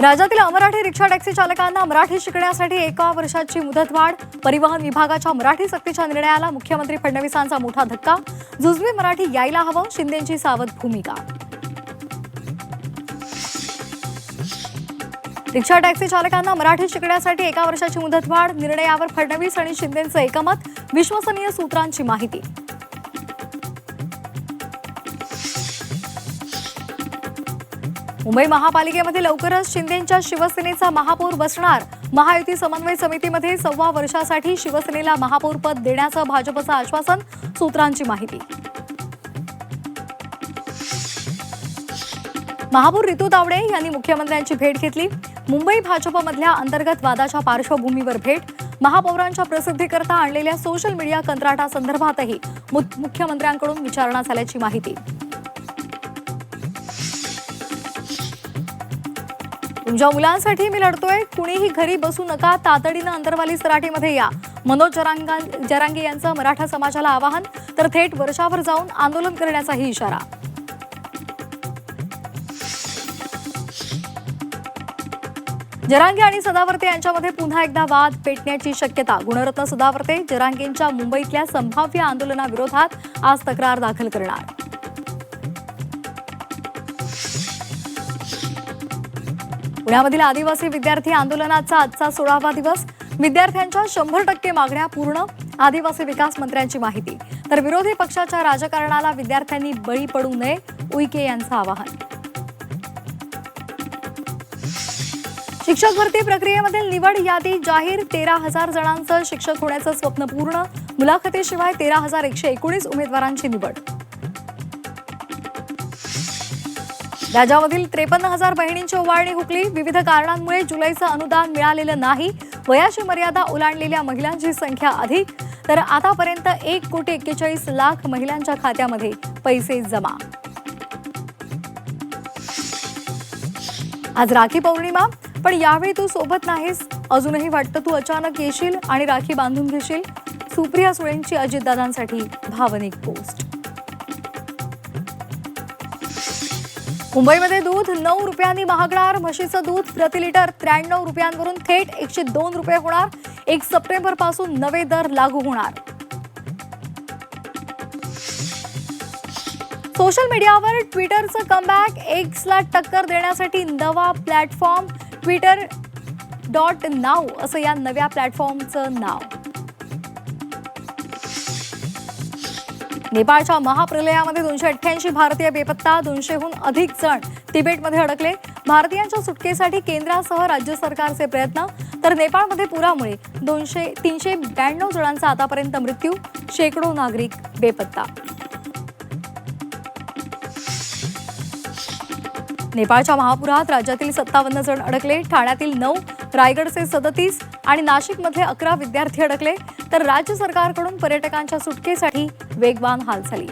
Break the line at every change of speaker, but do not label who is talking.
राज्यातील अमराठी rickshaw taxi चालकांना मराठी शिकण्यासाठी 1 वर्षाची मुदतवाढ. परिवहन विभागाच्या मराठी सक्तीच्या निर्णयाला मुख्यमंत्री फडणवीसांचा मोठा धक्का. जुजवी मराठी यायला हवं, शिंदेंची सावध भूमिका. रिक्षा टॅक्सी चालकांना मराठी शिकण्यासाठी 1 वर्षाची मुदतवाढ. निर्णयावर फडणवीस आणि शिंदेंचं एकमत. विश्वसनीय सूत्रांची माहिती. मुंबई महापालिकेमध्ये लवकरच शिंदेंच्या शिवसेनेचा महापौर बसणार. महायुती समन्वय समितीमध्ये 1.25 वर्षासाठी शिवसेनेला महापौर पद देण्याचं भाजपचं आश्वासन. सूत्रांची माहिती. महापौर रितू तावडे यांनी मुख्यमंत्र्यांची भेट घेतली. मुंबई भाजपमधल्या अंतर्गत वादाच्या पार्श्वभूमीवर भेट. महापौरांच्या प्रसिद्धीकरता आणलेल्या सोशल मीडिया कंत्राटासंदर्भातही मुख्यमंत्र्यांकडून विचारणा झाल्याची माहिती. तुमच्या मुलांसाठी मी लढतोय, कुणीही घरी बसू नका, तातडीनं अंतरवाली सराटीमध्ये या. मनोज जरांगे यांचं मराठा समाजाला आवाहन. तर थेट वर्षावर जाऊन आंदोलन करण्याचाही इशारा. जरांगे आणि सदावर्ते यांच्यामध्ये पुन्हा एकदा वाद पेटण्याची शक्यता. गुणरत्न सदावर्ते जरांगेंच्या मुंबईतल्या संभाव्य आंदोलनाविरोधात आज तक्रार दाखल करणार. पुण्यामधील आदिवासी विद्यार्थी आंदोलनाचा आजचा 16वा दिवस. विद्यार्थ्यांच्या 100% मागण्या पूर्ण. आदिवासी विकास मंत्र्यांची माहिती. तर विरोधी पक्षाच्या राजकारणाला विद्यार्थ्यांनी बळी पडू नये, उईके यांचं आवाहन. शिक्षक भरती प्रक्रियेमधील निवड यादी जाहीर. 13,000 जणांचं शिक्षक होण्याचं स्वप्न पूर्ण. मुलाखतीशिवाय 13,119 उमेदवारांची निवड. राज्यामधील 53,000 बहिणींची ओवाळणी हुकली. विविध कारणांमुळे जुलैचं अनुदान मिळालेलं नाही. वयाची मर्यादा ओलांडलेल्या महिलांची संख्या अधिक. तर आतापर्यंत 1,41,00,000 महिलांच्या खात्यामध्ये पैसे जमा. आज राखी पौर्णिमा, पण यावेळी तू सोबत नाहीस. अजूनही वाटतं तू अचानक येशील आणि राखी बांधून घेशील. सुप्रिया सुळेंची अजितदादांसाठी भावनिक पोस्ट. मुंबईमध्ये दूध 9 रुपयांनी महागणार. म्हशीचं दूध प्रति लिटर 93 रुपयांवरून थेट 102 रुपये होणार. 1 सप्टेंबरपासून नवे दर लागू होणार. सोशल मीडियावर ट्विटरचं कमबॅक. एक्सला टक्कर देण्यासाठी नवा प्लॅटफॉर्म Twitter.now असं या नव्या प्लॅटफॉर्मचं नाव. नेपाळच्या महाप्रलयामध्ये 288 भारतीय बेपत्ता. 200हून अधिक जण तिबेटमध्ये अडकले. भारतीयांच्या सुटकेसाठी केंद्रासह राज्य सरकारचे प्रयत्न. तर नेपाळमध्ये पुरामुळे 392 जणांचा आतापर्यंत मृत्यू. शेकडो नागरिक बेपत्ता. नेपाळच्या महापुरात राज्यातील 57 जण अडकले. ठाण्यातील 9, रायगडचे 37 आणि नाशिकमध्ये 11 विद्यार्थी अडकले. तर राज्य सरकारकडून पर्यटकांच्या सुटकेसाठी वेगवान हालचाली.